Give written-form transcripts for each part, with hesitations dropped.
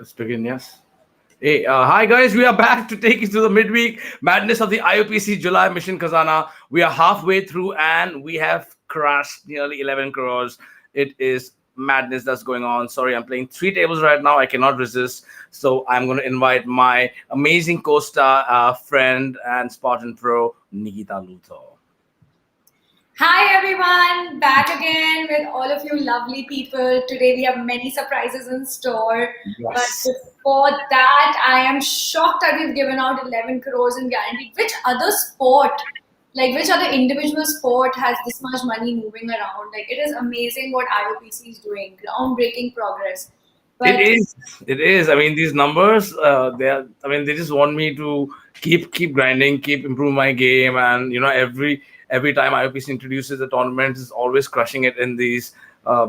Let's begin, yes. Hey, hi guys, we are back to take you through the midweek madness of the IOPC July Mission Khazana. We are halfway through and we have crashed nearly 11 crores. It is madness that's going on. Sorry, I'm playing three tables right now. I cannot resist. So I'm going to invite my amazing co-star, friend, and Spartan Pro, Nikita Luthor. Hi everyone, back again with all of you lovely people. Today we have many surprises in store. But Yes. before that, I am shocked that we've given out 11 crores in guaranteed. Which other sport, like which other individual sport has this much money moving around? Like it is amazing what IOPC is doing, groundbreaking progress. It But is. It is. I mean, these numbers. They are. I mean, they just want me to keep grinding, keep improve my game, and every time IOPC introduces a tournament, is always crushing it in these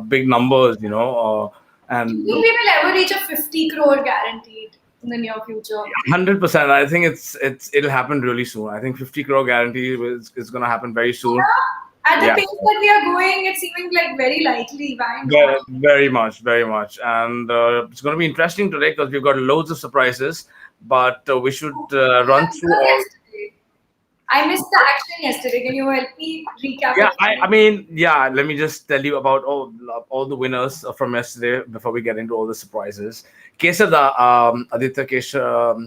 big numbers. do you And think we will ever reach a 50 crore guaranteed in the near future? 100%. I think it'll happen really soon. I think 50 crore guarantee is going to happen very soon. At the Yeah. pace that we are going, it's seeming like very likely. Why not? Very much, very much, and it's going to be interesting today because we've got loads of surprises. But we should run through all. Yesterday. I missed the action yesterday. Can you help me recap Yeah, it? I mean, yeah. Let me just tell you about all the winners from yesterday before we get into all the surprises. Kesada, Aditya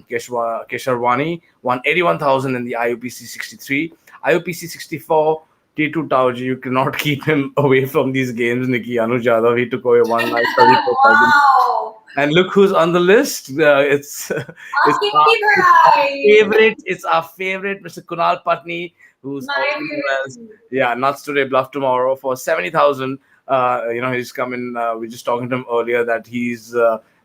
Kesharwani won 81,000 in the IOPC 63, IOPC 64. T2 Tauji, you cannot keep him away from these games. Nikki Anuj Yadav, he took away 1,34,000. Wow. And look who's on the list. It's Asking our, me it's our right. favorite. It's our favorite, Mr. Kunal Patni, who's My also known favorite as, too. yeah, nuts today, bluff tomorrow for 70,000. He's coming. We're just talking to him earlier that he's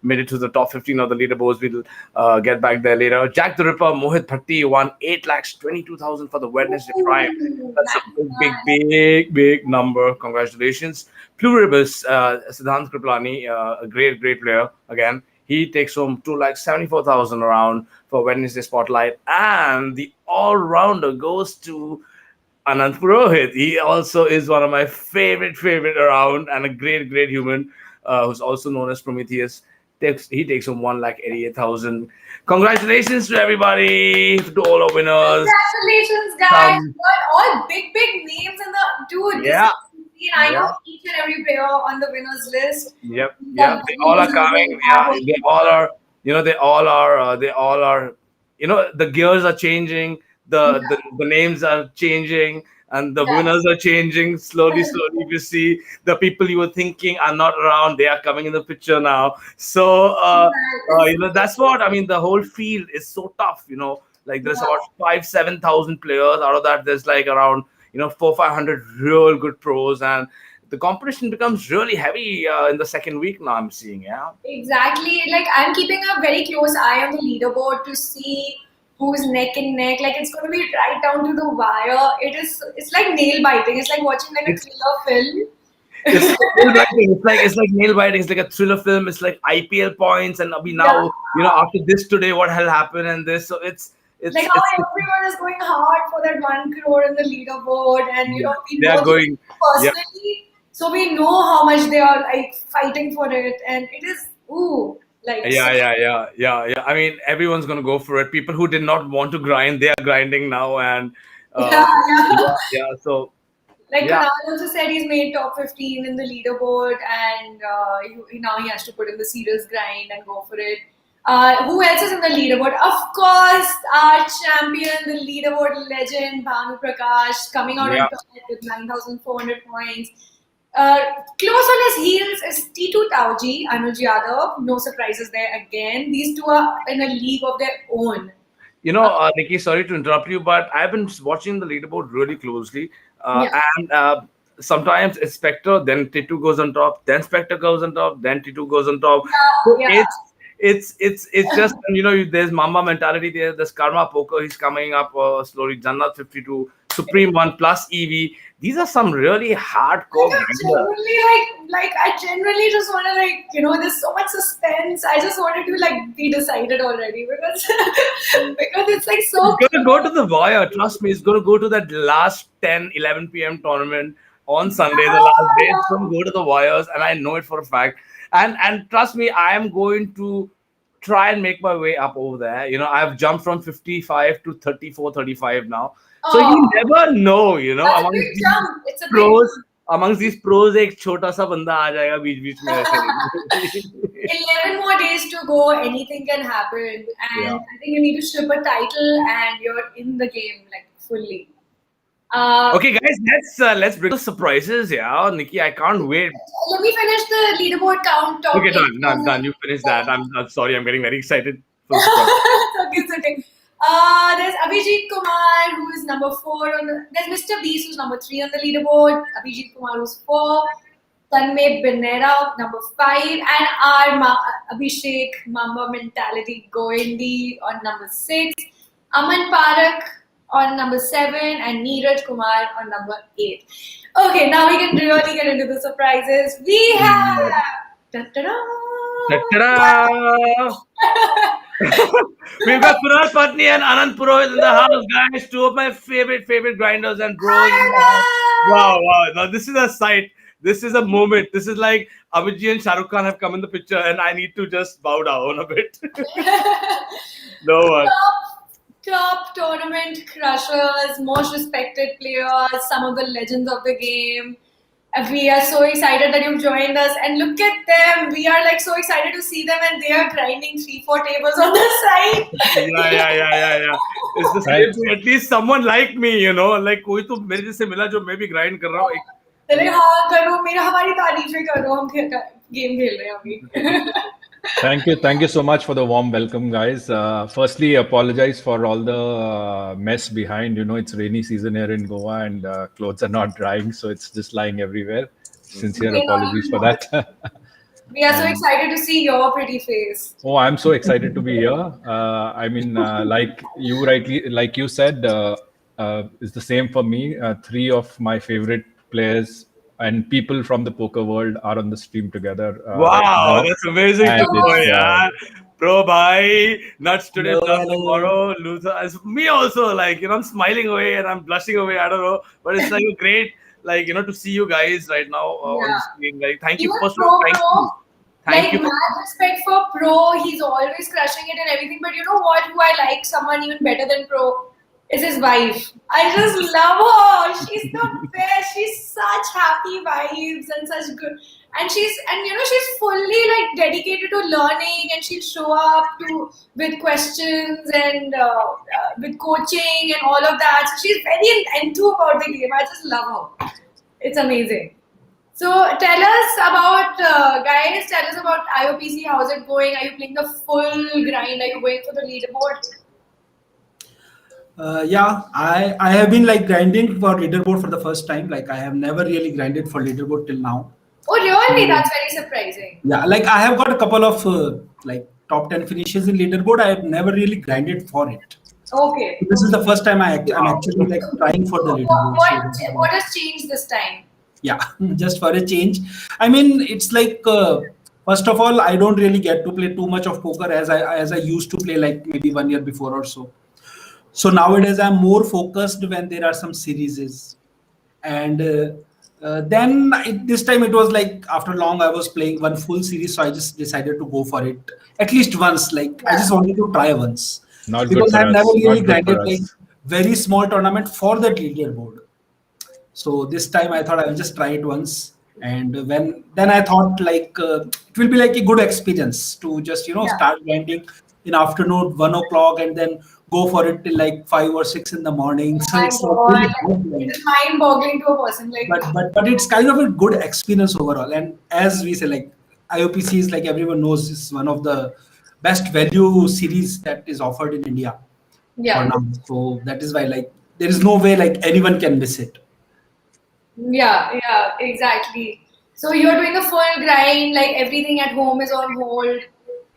made it to the top 15 of the leaderboards. We'll get back there later. Jack the Ripper, Mohit Bhatti won 8 lakhs 22,000 for the Wednesday Prime. Ooh, That's a nice, big number. Congratulations. Pluribus, Siddhanth Kriplani, a great player. Again, he takes home 2,74,000 around for Wednesday Spotlight. And the all rounder goes to Anant Purohit. He also is one of my favorite around and a great human who's also known as Prometheus. He takes home 1,88,000. Congratulations to everybody, to all our winners. congratulations, guys. Um, You got all big names in the dude. This is yeah, insane. I know yeah. each and every player on the winners list. Yep. They all are coming. Yeah, they all are. They all are. They all are. The gears are changing. The names are changing, and the winners are changing slowly. If you see the people you were thinking are not around, they are coming in the picture now. So that's what I mean. The whole field is so tough. Like there's about 5,000-7,000 players. Out of that, there's like around 400-500 real good pros, and the competition becomes really heavy in the second week now. I'm seeing, yeah. Exactly. Like I'm keeping a very close eye on the leaderboard to see who's neck and neck. Like it's going to be right down to the wire. It's like nail biting. It's like watching like a It's thriller film. it's like nail biting. It's like nail biting. It's like a thriller film. It's like IPL points, and we Yeah. now after this today, what hell happened and this. So it's Like it's how it's everyone is going hard for that 1 crore in the leaderboard, and yeah, we they know are them going. Yeah, personally, so we know how much they are like fighting for it, and it is like so. yeah. I mean, everyone's gonna go for it. People who did not want to grind, they are grinding now, and Yeah, yeah. yeah. So Like yeah, Kunal also said, he's made top 15 in the leaderboard, and now he has to put in the serious grind and go for it. Who else is in the leaderboard? Of course, our champion, the leaderboard legend, Bhanu Prakash, coming out yeah. on top with 9,400 points. Uh, Close on his heels is T2 Tauji, Anuj Yadav. No surprises there again. These two are in a league of their own. Nikki, sorry to interrupt you, but I've been watching the leaderboard really closely, Yeah. and sometimes it's Spectre, then T2 goes on top, then Spectre goes on top, then T2 goes on top. So Yeah, it's just there's Mamba mentality there. There's Karma Poker. He's coming up slowly. Jannat 52, Supreme One plus EV. These are some really hardcore grinders. I genuinely just want to there's so much suspense. I just wanted to be decided already because because it's like so It's going to go to the wire. Trust me, it's going to go to that last 10, 11 p.m. tournament on Sunday, the last day. It's going to go to the wires, and I know it for a fact. And trust me, I am going to try and make my way up over there. I've jumped from 55 to 34, 35 now. So you Oh, never know, that's a big jump. It's a big pros, jump. amongst these pros, एक छोटा सा बंदा आ जाएगा बीच बीच में ऐसे. 11 more days to go, anything can happen. Yeah. And I think you need to ship a title and you're in the game like fully. Uh, Okay, guys, let's bring the surprises. Yeah, Nikki, I can't wait. Let me finish the leaderboard count top Okay, 8. done. You finish that. I'm sorry. I'm getting very excited for the surprise. It's okay. There's Abhijit Kumar, who is number 4 on the. There's Mr. Beast, who's number 3 on the leaderboard. Abhijit Kumar, who's 4. Tanmay Binera, number 5. And our Abhishek Mamba Mentality Goendi on number 6. Aman Parak on number 7. And Neeraj Kumar on number 8. Okay, now we can really get into the surprises. We have. Ta-da-da! Ta-da! We've got Kunal Patni and Anand Purohit in the house, guys. Two of my favorite grinders and bros in the house. Wow. Now this is a sight. This is a moment. This is like Abhijit and Shah Rukh Khan have come in the picture, and I need to just bow down a bit. No one. Top tournament crushers, most respected players, some of the legends of the game. We are so excited that you've joined us, and look at them. We are like so excited to see them, and they are grinding 3-4 tables on the side. Yeah. It's the same thing. At least someone like me, like कोई तो मेरे जैसे मिला जो मैं भी grind कर रहा हूँ. चले हाँ करो मेरा हमारी तारीफें करो हम गेम खेल रहे हैं अभी. Thank you so much for the warm welcome, guys. Firstly, apologize for all the mess behind. It's rainy season here in Goa, and clothes are not drying, so it's just lying everywhere. Sincere apologies for that. We are so excited to see your pretty face. Oh, I'm so excited to be here. Like you said, it's the same for me. 3 of my favorite players and people from the poker world are on the stream together. Wow, that's amazing to know, yeah. Bro, bye. Nuts today, nuts tomorrow. Loser. Me also, like, I'm smiling away and I'm blushing away. I don't know. But it's like great, like, to see you guys right now on the screen. Like, thank you. First of all, thank you. Mad respect for Pro. He's always crushing it and everything. But you know what? Who I like someone even better than Pro is his wife. I just love her. She's the best. She's such happy vibes and such good. And she's fully like dedicated to learning, and she'll show up with questions and with coaching and all of that. So she's very enthused about the game. I just love her. It's amazing. So tell us about guys. Tell us about IOPC. How's it going? Are you playing the full grind? Are you going for the leaderboard? I have been like grinding for leaderboard for the first time. Like I have never really grinded for leaderboard till now. Oh really? That's very surprising. Yeah, like I have got a couple of like top 10 finishes in leaderboard. I have never really grinded for it. Okay. So this is the first time I'm actually like trying for the leaderboard. What has changed this time? Yeah, just for a change. I mean, it's like first of all, I don't really get to play too much of poker as I used to play like maybe 1 year before or so. So nowadays I'm more focused when there are some series, and then this time it was like after long I was playing one full series, so I just decided to go for it at least once. Like I just wanted to try once because I've never really grinded like very small tournament for the leaderboard. So this time I thought I will just try it once, and then I thought like it will be like a good experience to just start grinding in afternoon 1 o'clock and then go for it till like 5 or 6 in the morning. So it's mind-boggling to a person. Like, but it's kind of a good experience overall. And as we say, like IOPC is like everyone knows is one of the best value series that is offered in India. Yeah. So that is why like there is no way like anyone can miss it. Yeah, exactly. So you're doing a full grind, like everything at home is on hold.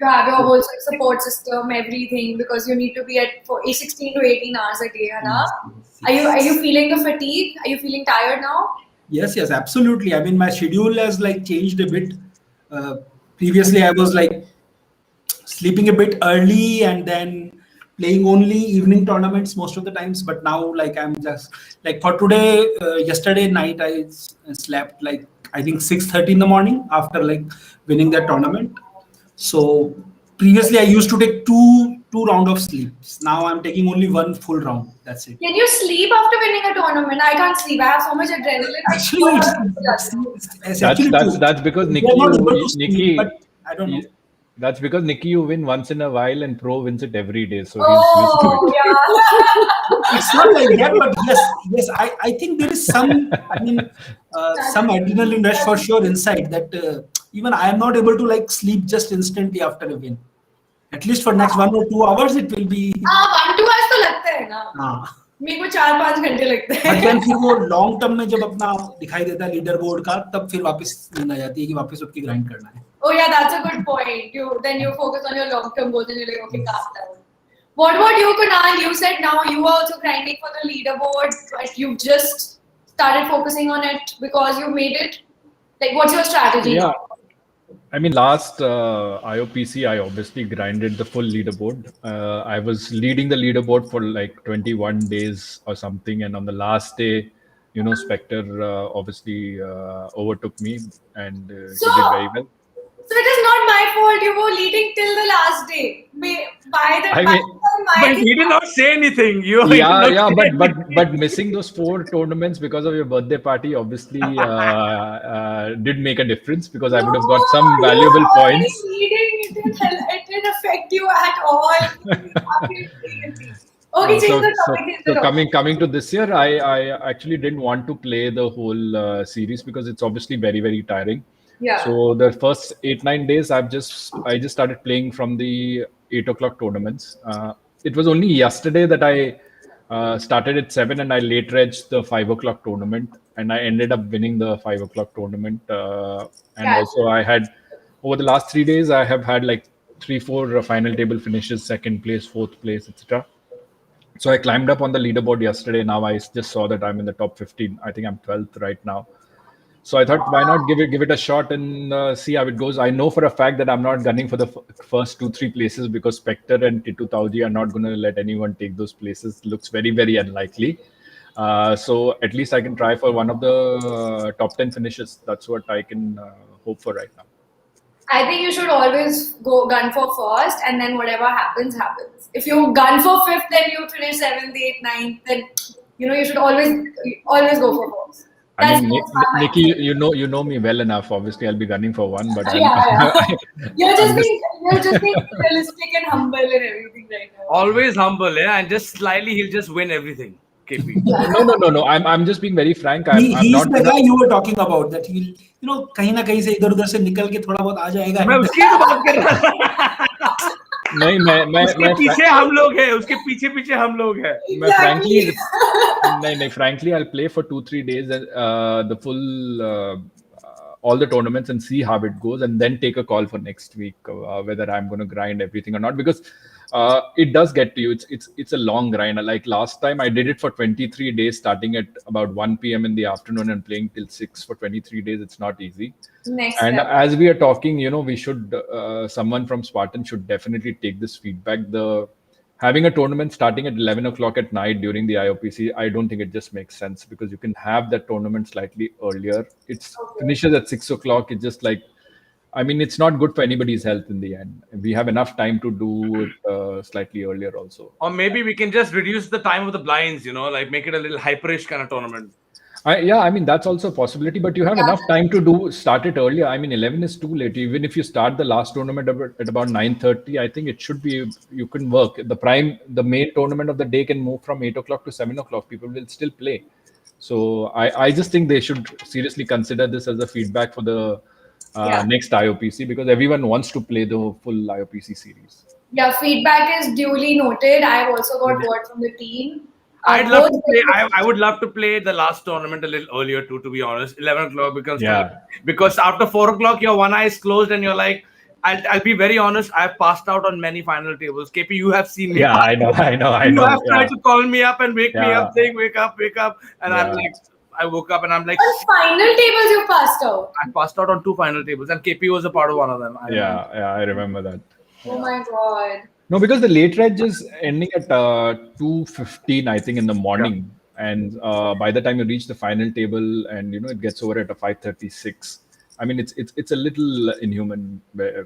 You have your whole support system, everything, because you need to be at for 16 to 18 hours a day, Hana? Yes. Are you feeling the fatigue? Are you feeling tired now? Yes, absolutely. I mean, my schedule has like changed a bit. Previously, I was like sleeping a bit early and then playing only evening tournaments most of the times. But now, like I'm just like for today, yesterday night I slept like I think 6:30 in the morning after like winning that tournament. So Previously, I used to take two round of sleeps. Now I'm taking only one full round. That's it. Can you sleep after winning a tournament? I can't sleep. I have so much adrenaline. Actually, it's actually true. That's because We Nikki, are not able to sleep, but Nikki, I don't know. that's because Nikki, you win once in a while, and Pro wins it every day, so he's used to Oh, it. yeah. It's not like that, but yes, I think there is some, some adrenaline rush for sure inside that even I am not able to like sleep just instantly after a win. At least for next 1 or 2 hours, it will be. हाँ 1-2 hours तो लगते हैं ना. हाँ. मेरे को 4-5 घंटे लगते But हैं. then फिर वो लॉन्ग टर्म में जब अपना दिखाई देता है लीडर बोर्ड का, तब फिर वापस नींद आ जाती है कि वापस उसकी ग्राइंड करना है. Oh yeah, that's a good point. You focus on your long-term goals and you're like, okay, calm down. What about you, Kunal? You said now you are also grinding for the leaderboard, but you just started focusing on it because you made it. Like, what's your strategy? Yeah. I mean, last IOPC, I obviously grinded the full leaderboard. I was leading the leaderboard for like 21 days or something. And on the last day, Spectre obviously overtook me and he did very well. So it is not my fault. You were leading till the last day. By the time But he did not say anything. But missing those 4 tournaments because of your birthday party obviously did make a difference because I would have got some valuable points. Leading, it didn't affect you at all. Okay, so coming to this year, I actually didn't want to play the whole series because it's obviously very, very tiring. Yeah. So the first 8-9 days, I just started playing from the 8 o'clock tournaments. It was only yesterday that I started at 7 and I late regged the 5 o'clock tournament and I ended up winning the 5 o'clock tournament. Also I had over the last 3 days, I have had like 3-4 final table finishes, second place, fourth place, etc. So I climbed up on the leaderboard yesterday. Now I just saw that I'm in the top 15. I think I'm 12th right now. So I thought, why not give it a shot and see how it goes. I know for a fact that I'm not gunning for the first 2-3 places because Spectre and Titu Tauji are not going to let anyone take those places. Looks very, very unlikely. So at least I can try for one of the top 10 finishes. That's what I can hope for right now. I think you should always go gun for first, and then whatever happens, happens. If you gun for fifth, then you finish 7th, 8th, 9th, then you should always go for first. I mean, Nikki, you know me well enough. Obviously, I'll be gunning for one, but you're just being realistic and humble and everything right now. Always humble, yeah, and just slightly he'll just win everything. KP. No. I'm just being very frank. He's the guy you were talking about that he'll कहीं ना कहीं से इधर-उधर से निकल के थोड़ा बहुत आ जाएगा. मैं उसकी तो बात कर रहा था. नहीं उसके पीछे हम लोग हैं, उसके पीछे हम लोग हैं. मैं frankly I'll play for 2-3 days the full all the tournaments and see how it goes and then take a call for next week whether I'm going to grind everything or not because it does get to you. It's a long grind. Like last time I did it for 23 days starting at about 1 p.m. in the afternoon and playing till 6 for 23 days. It's not easy. As we are talking, we should someone from Spartan should definitely take this feedback. Having a tournament starting at 11 o'clock at night during the IOPC, I don't think it just makes sense because you can have that tournament slightly earlier. It finishes at 6 o'clock. It's just like, it's not good for anybody's health in the end. We have enough time to do it slightly earlier also. Or maybe we can just reduce the time of the blinds, like make it a little hyperish kind of tournament. That's also a possibility, but you have enough time to start it earlier. 11 is too late. Even if you start the last tournament at about 9:30, I think it should be, you can work. The main tournament of the day can move from 8 o'clock to 7 o'clock. People will still play. So I just think they should seriously consider this as a feedback for the next IOPC because everyone wants to play the full IOPC series. Yeah, feedback is duly noted. I've also got word from the team. I'd love to play. I would love to play the last tournament a little earlier too. To be honest, 11 o'clock becomes because after 4 o'clock your one eye is closed and you're like, I'll be very honest. I've passed out on many final tables. KP, you have seen me. Yeah, I know. You have tried to call me up and wake me up, saying wake up, and I'm like, I woke up and I'm like, what final tables you passed out? I passed out on 2 final tables and KP was a part of one of them. I remember that. Oh my god. No, because the late reg is ending at 2:15, I think, in the morning. And by the time you reach the final table and, it gets over at a 5:36. It's a little inhuman,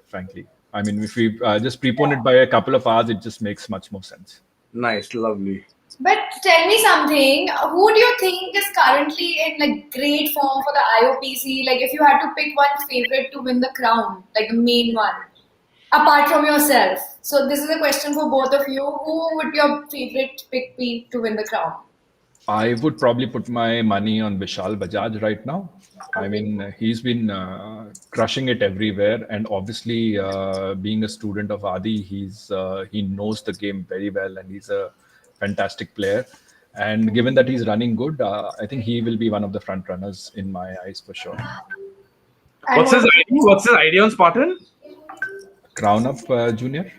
frankly. I mean, if we just prepone it by a couple of hours, it just makes much more sense. Nice, lovely. But tell me something. Who do you think is currently in like great form for the IOPC? Like, if you had to pick one favorite to win the crown, like the main one, apart from yourself. So this is a question for both of you. Who would your favorite pick be to win the crown? I would probably put my money on Vishal Bajaj right now. I mean, he's been crushing it everywhere, and obviously, being a student of Adi, he knows the game very well, and he's a fantastic player. And given that he's running good, I think he will be one of the front runners in my eyes for sure. And What's his ID? What's his ID on Spartan? Crown Up Junior.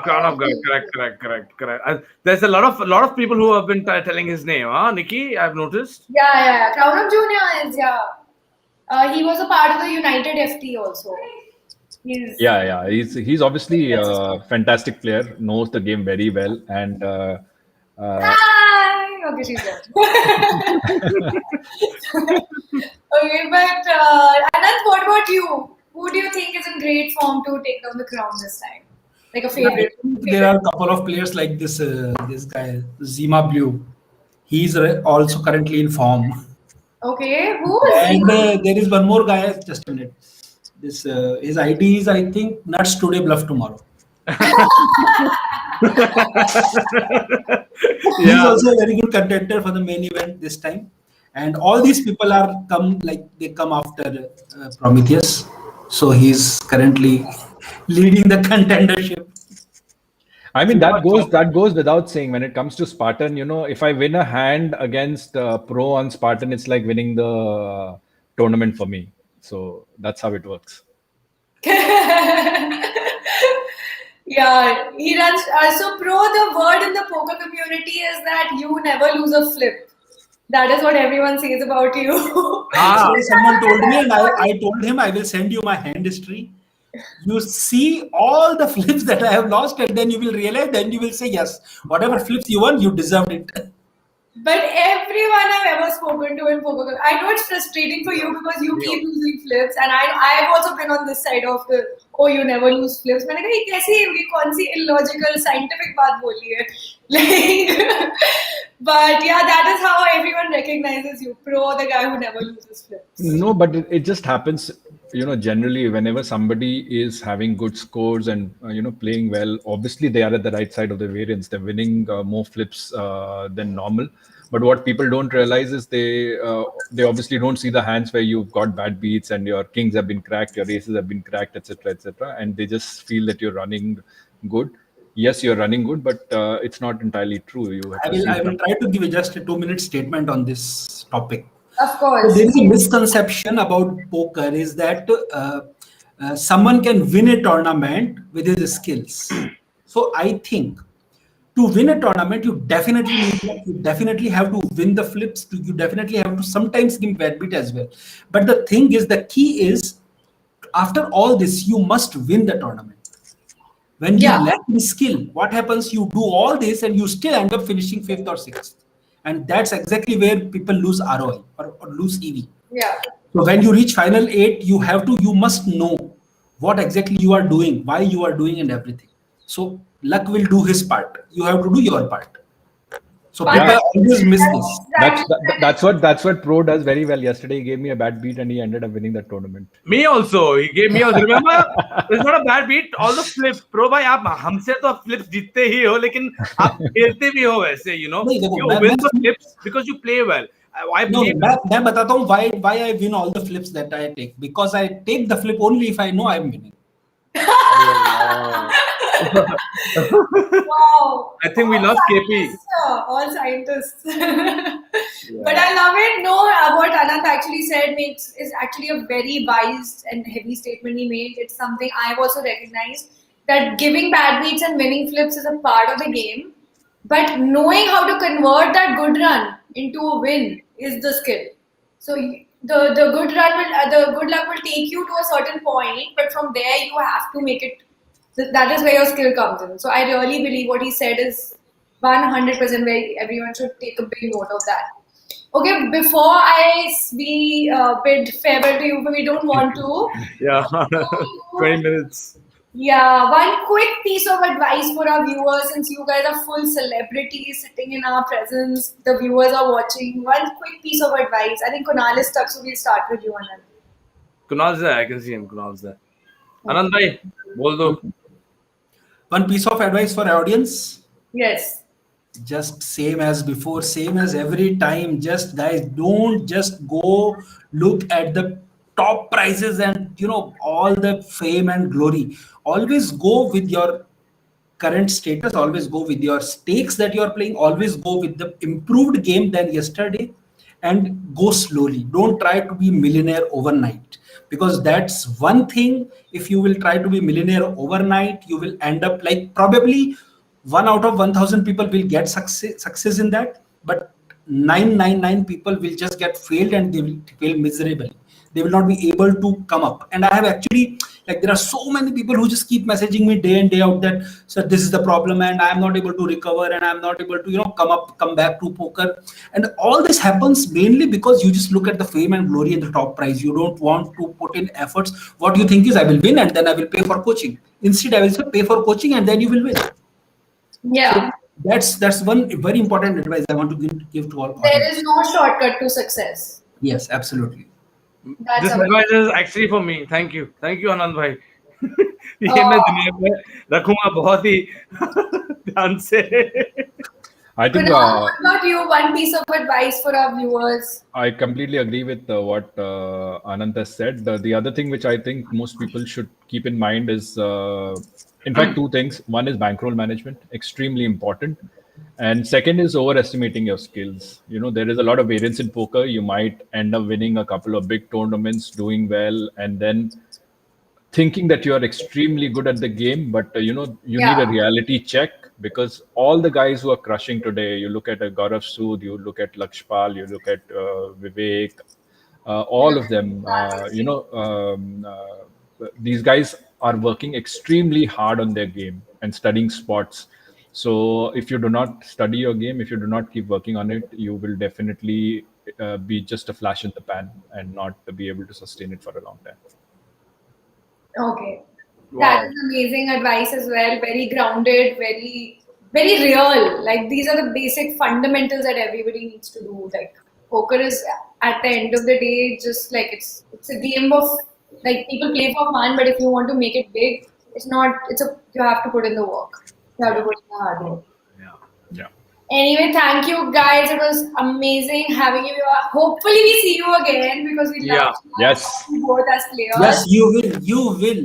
Crown of God. Correct. There's a lot of people who have been telling his name. Nikki, I've noticed. Yeah. Crown of Junior is he was a part of the United FT also. Yeah. He's obviously a fantastic player, knows the game very well, and Hi. Okay, she's there. Okay, but Anand, what about you? Who do you think is in great form to take down the crown this time? Like a favorite? There are a couple of players like this guy, Zima Blue. He's also currently in form. Okay, who is And he? there is one more guy, just a minute. This his ID is, I think, nuts today, bluff tomorrow. He's also a very good contender for the main event this time. And all these people they come after Prometheus. So he's currently leading the contendership. I mean, that goes without saying. When it comes to Spartan, if I win a hand against pro on Spartan, it's like winning the tournament for me. So that's how it works. Yeah, he runs. So, pro, the word in the poker community is that you never lose a flip. That is what everyone says about you. So someone told me, and I told him I will send you my hand history. You see all the flips that I have lost, and then you will realize, then you will say, yes, whatever flips you won, you deserved it. But everyone I've ever spoken to in poker, I know it's frustrating for you because you keep losing flips, and I've also been on this side of the you never lose flips. मैंने कहा ये कैसी ये कौन सी illogical scientific बात बोली है? Like, but yeah, that is how everyone recognizes you, pro, the guy who never loses flips. No, but it just happens. Generally, whenever somebody is having good scores and playing well, obviously they are at the right side of the variance. They're winning more flips than normal. But what people don't realize is they obviously don't see the hands where you've got bad beats and your kings have been cracked, your aces have been cracked, etc., and they just feel that you're running good. Yes, you're running good, but it's not entirely true. I will try to give just a 2-minute statement on this topic. Of So course. there is a misconception about poker is that someone can win a tournament with his skills. So I think to win a tournament, you definitely have to win the flips. You definitely have to sometimes give bad beat as well. But the thing is, the key is, after all this, you must win the tournament. When you lack in skill, what happens? You do all this and you still end up finishing 5th or 6th. And that's exactly where people lose ROI or lose EV. Yeah. So when you reach final 8, you must know what exactly you are doing, why you are doing, and everything. So luck will do his part. You have to do your part. So people always miss this. That's what pro does very well. Yesterday he gave me a bad beat and he ended up winning that tournament. Me also. He gave me also. Remember, it's not a bad beat. All the flips. Pro bhai, आप हमसे तो flips जीतते ही हो, लेकिन आप खेलते भी हो वैसे. You win the flips because you play well. मैं बताता हूँ why I win all the flips that I take, because I take the flip only if I know I'm winning. Wow. I think we lost KP. All scientists. But I love it. No, what Anand actually said is actually a very wise and heavy statement he made. It's something I've also recognized, that giving bad beats and winning flips is a part of the game. But knowing how to convert that good run into a win is the skill. So the good run the good luck will take you to a certain point, but from there you have to make it. That is where your skill comes in. So I really believe what he said is 100% where everyone should take a big note of that. Okay, before we bid farewell to you, but we don't want to. Yeah, 20 minutes. Yeah, one quick piece of advice for our viewers, since you guys are full celebrities sitting in our presence, the viewers are watching. One quick piece of advice. I think Kunal is stuck, so we'll start with you, Anand. Kunal's there. I can see him. Kunal's there. Okay. Anand bhai, bol do. One piece of advice for audience. Yes. Just same as before, same as every time. Just guys, don't just go look at the top prices and all the fame and glory. Always go with your current status, always go with your stakes that you are playing, always go with the improved game than yesterday, and go slowly. Don't try to be millionaire overnight, because that's one thing. If you will try to be millionaire overnight, you will end up like probably one out of 1000 people will get success in that, but 999 people will just get failed and they will fail miserably. They will not be able to come up. And I have actually, like, there are so many people who just keep messaging me day in day out that, sir, this is the problem and I am not able to recover and I'm not able to come back to poker. And all this happens mainly because you just look at the fame and glory and the top prize. You don't want to put in efforts. What you think is, I will win and then I will pay for coaching. Instead, I will say pay for coaching and then you will win. Yeah. That's one very important advice I want to give to all There audience. is no shortcut to success. Yes, absolutely. That's This a advice is actually for me. Thank you. Thank you, Anand bhai. ये मैं Oh, दिमाग में रखूंगा बहुत ही ध्यान से. I think Kunal, what about you? One piece of advice for our viewers. I completely agree with what Anant has said. The other thing which I think most people should keep in mind is, in fact, two things. One is bankroll management, extremely important. And second is overestimating your skills. There is a lot of variance in poker. You might end up winning a couple of big tournaments, doing well, and then thinking that you are extremely good at the game, but you need a Yeah. reality check, because all the guys who are crushing today, you look at Gaurav Sood, you look at Lakshpal, you look at Vivek, all of them, these guys are working extremely hard on their game and studying spots. So if you do not study your game, if you do not keep working on it, you will definitely be just a flash in the pan and not be able to sustain it for a long time. Okay. Wow. That is amazing advice as well. Very grounded, very, very real. Like, these are the basic fundamentals that everybody needs to do. Like, poker is, at the end of the day, just like it's a game of, like, people play for fun, but if you want to make it big, it's not. You have to put in the work. You have to put in the hard work. Yeah. Anyway, thank you guys. It was amazing having you here. Hopefully, we see you again because we Yeah. love Yes. you both as players. Yes, you will. You will.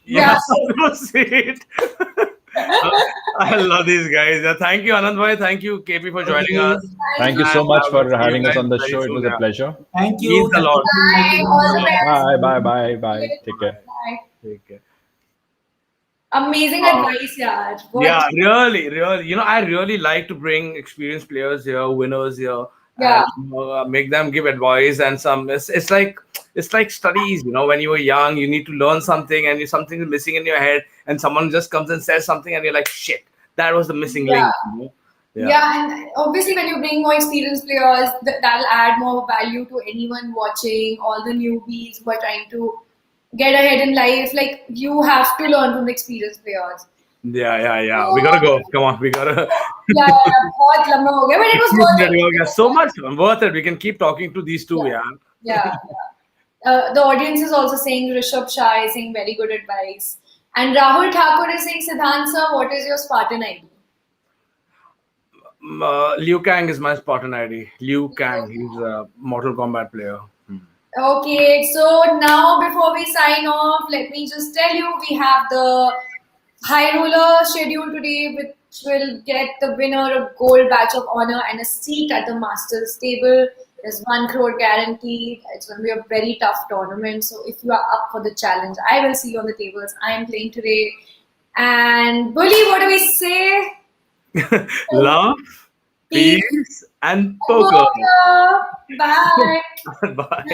Yeah, Yeah. so sweet. I love these guys. Yeah, thank you, Anand bhai. Thank you, KP, for joining Okay. us. Thank you And so much we'll for see you having us guys on the very show. It soon. was a Yeah. pleasure. Thank you. Means a Thank lot. you for Bye. inviting All the me. best. Bye. Take care. Bye. Take care. Amazing advice, yaar. Yeah, What? really. I really like to bring experienced players here, winners here, Yeah. and make them give advice and some. It's like studies. When you were young, you need to learn something, and something is missing in your head, and someone just comes and says something, and you're like, shit, that was the missing Yeah. link. Yeah. Yeah, and obviously when you bring more experienced players, that'll add more value to anyone watching, all the newbies who are trying to get ahead in life. Like, you have to learn from the experienced players. Yeah. We gotta go. Come on, we gotta. Yeah, बहुत लंबा हो गया, but it was worth it. So much worth it. We can keep talking to these two. Yeah. Yeah. The audience is also saying Rishabh Shah is saying very good advice. And Rahul Thakur is saying, Siddhant sir, what is your Spartan ID? Liu Kang is my Spartan ID. Liu Kang. He's a Mortal Kombat player. Okay, so now before we sign off, let me just tell you we have the high roller schedule today, which will get the winner a gold badge of honor and a seat at the Masters table. There's 1 crore guaranteed. It's going to be a very tough tournament. So if you are up for the challenge, I will see you on the tables. I am playing today. And Bully, what do we say? Love, peace, and poker. Bye. Bye.